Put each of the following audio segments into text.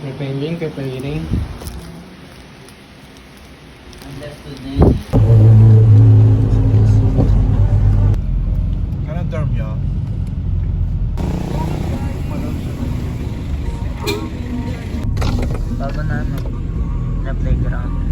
Preparing. Understood na yun. Anong term niya? Baba na ano, na playground.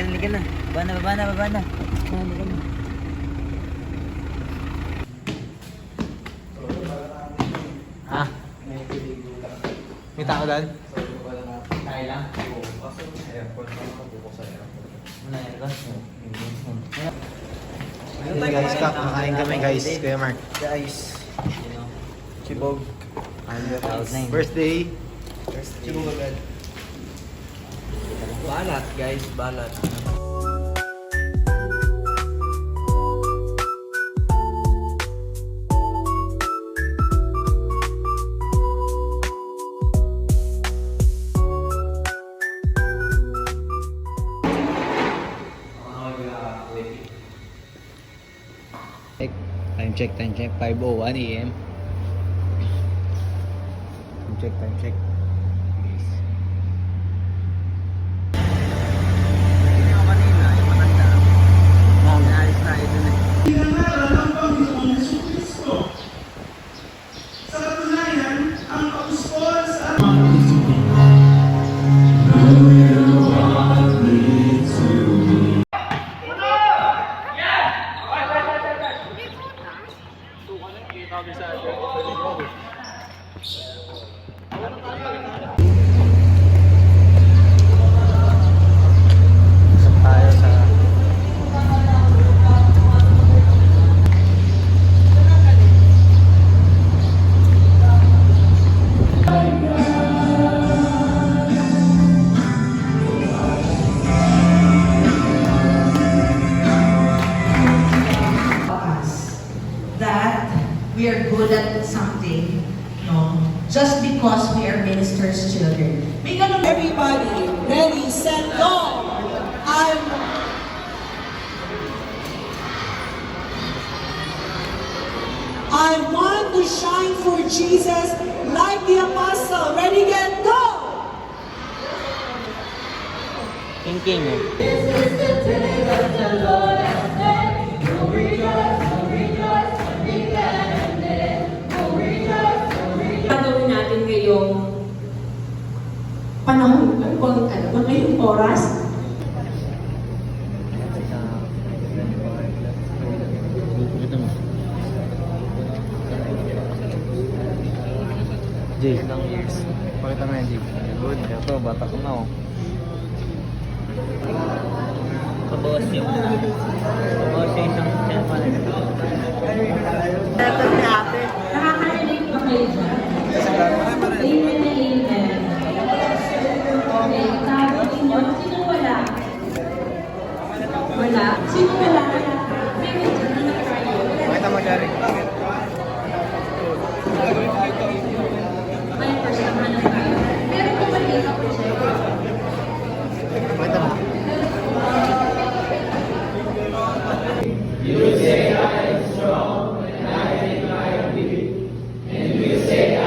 Ligan na. Baba na. Ha? May tao doon? Kaya lang. Muna aircon. Hey guys, kakain kami guys. Kuya Mark. Guys. Chibog. Birthday. Chibog agad. Balat guys, balat. Time check. 5:01 AM. Time check. Tayo sa that we are good at something, no, just because we are ministers' children. May ganun. Everybody, ready, set, go! I want to shine for Jesus like the apostle. Ready, get, go! King. Gagawin natin ngayong panahon, ngayong oras. Jay, ilang years? Pakita mo yan, Jay. Good. Ito, bata ko na oh. Kabawas yung isang cellphone. Nakaka-relate ba kayo dyan? Amen na amen. Okay, tapos nyo, sino wala? Wala? Sino wala? Pakita mo, Jari. May first naman na tayo. Pero kung mali ako siya, Pakita mo. You say I am strong, and I think I am weak. And you say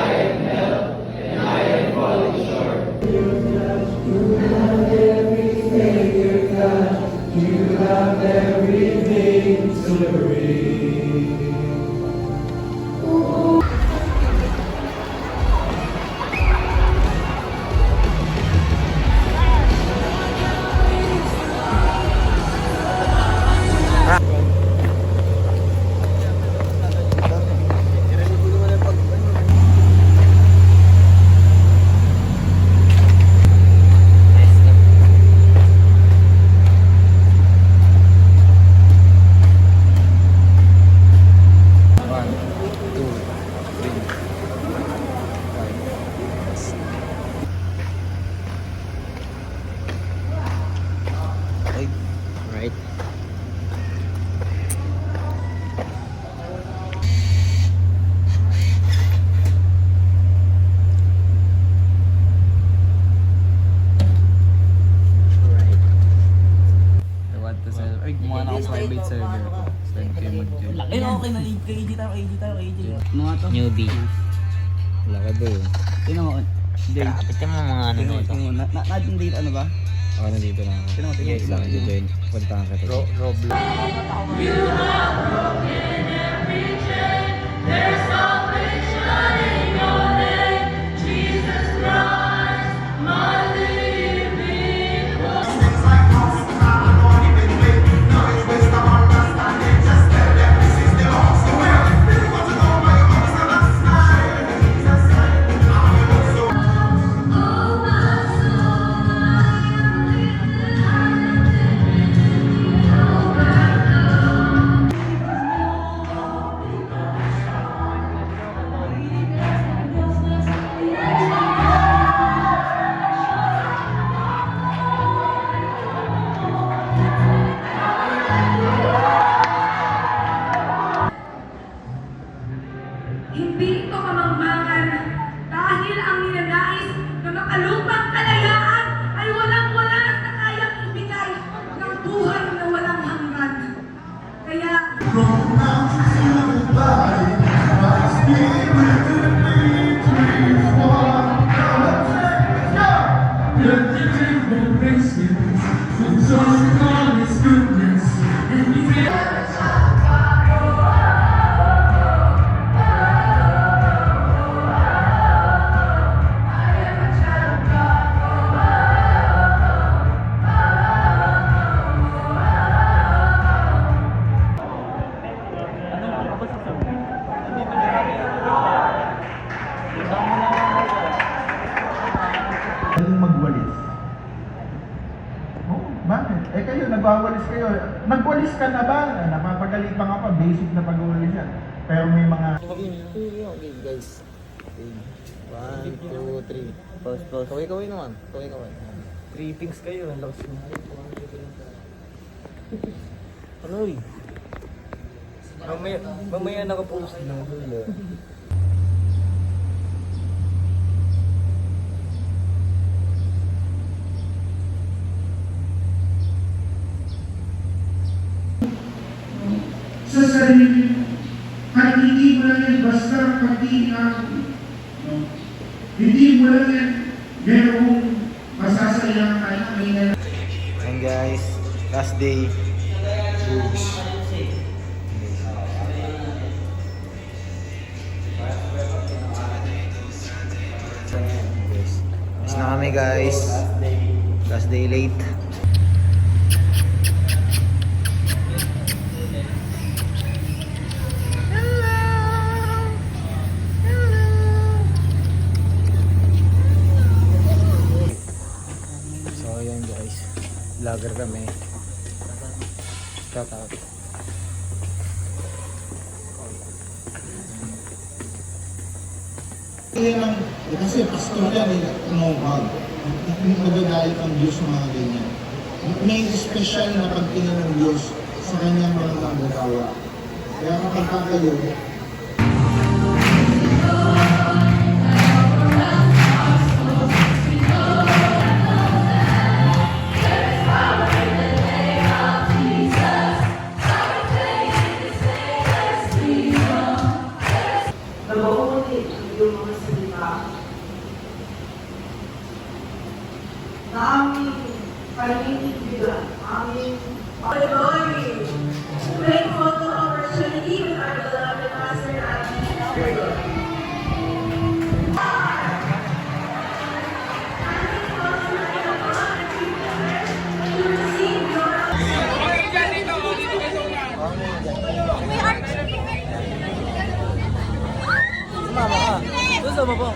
Mga to. Newbie. Laka doon. Sino mo? Join. Kapit ka mga ano na ito. Nandito ano ba? Ako nandito na ako. Sino mo? Yes, lang. Join. Puntahan ka to. Roblox. Hindi ito kamangmangan dahil ang ninanais na makalupang kalayaan ay walang-wala na kayang ibigay ng buhay na walang hanggan. Kaya, Magwalis. Oh, bakit? Eh kayo, nagwawalis kayo. Nagwalis ka na ba? Napapagalitan ka pa, basic na pagwawalis yan. Pero may mga... Okay, guys. 1, 2, 3. Pause. Kaway naman. Kaway. 3 things kayo. Ang lakas mo. Ano eh? Mamaya nakapost na. Sa sarili mo, at hindi mo lang yan basta pag-iingat mo. No? Hindi mo lang yan merong masasayang kahit may na... And guys, last day. Miss na kami guys. Last day late. So ayan guys, vlogger kami. Shout out. Kasi pastor yan eh, know-how. Nagagalit ang Diyos ng mga ganyan. May special na pagtingin ng Diyos sa kanyang mga nagagawa. Kaya kapag kayo, Nabauli yung mga salita na aming paninindigan, aming pag-glory. Grateful to opportunity with our beloved Pastor Agnes. Gusto mo po?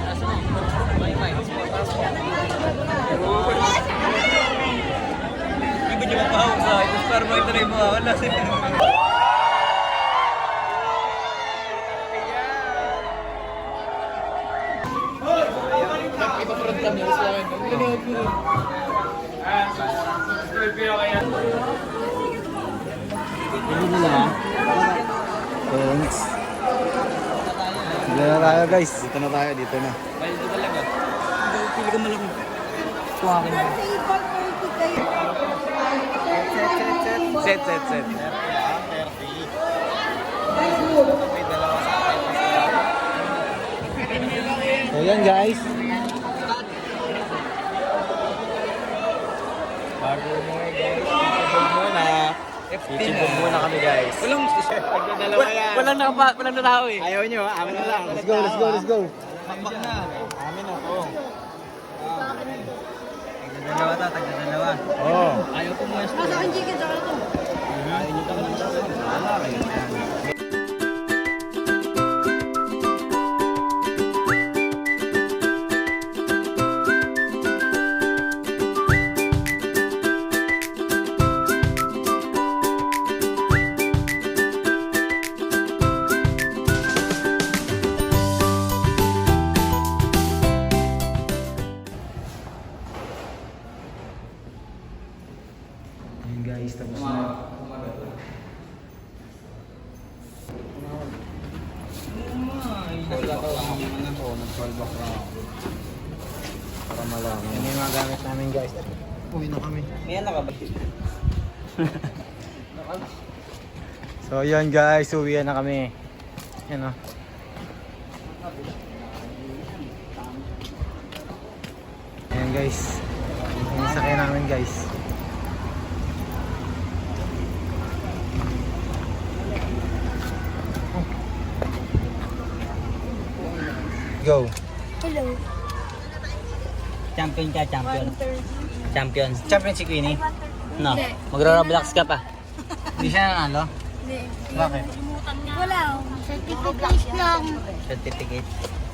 Hindi ko mapahawag sa akin. Tapos parang ito na yung mga wala. Thanks. Dito na tayo guys. Dito na tayo. Bayad ko talaga. Pili ko malaki. Tuwakin mo. Set. May dalawa sa akin. yan guys. Bago mo guys. Titibog muna. Titibog muna kami guys. Walang natao eh. Ayaw nyo, amin na lang. Let's go, let's go, let's go. Pakpak na. Amin ako. Tagdadalawa. Oo. Ayaw ko muna. Ayun guys, tapos na. Para malaman. Yan yung mga gamit namin guys. Uwi na kami. May ano ka ba? So yun guys, uwi na kami. Yan o. Ayan guys. Yung sakay namin guys. Go. Champion ka, champion. Champion. Champion si Queenie. No, magra-Roblox ka pa. Hindi siya nanalo? Bakit? Wala, certificate lang. Certificate.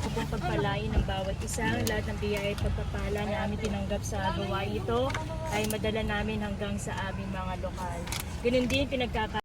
Upang pagpalain ng bawat isa, lahat ng biyaya at pagpapala na aming tinanggap sa gawain ito ay madala namin hanggang sa aming mga lokal. Ganun din pinagkaka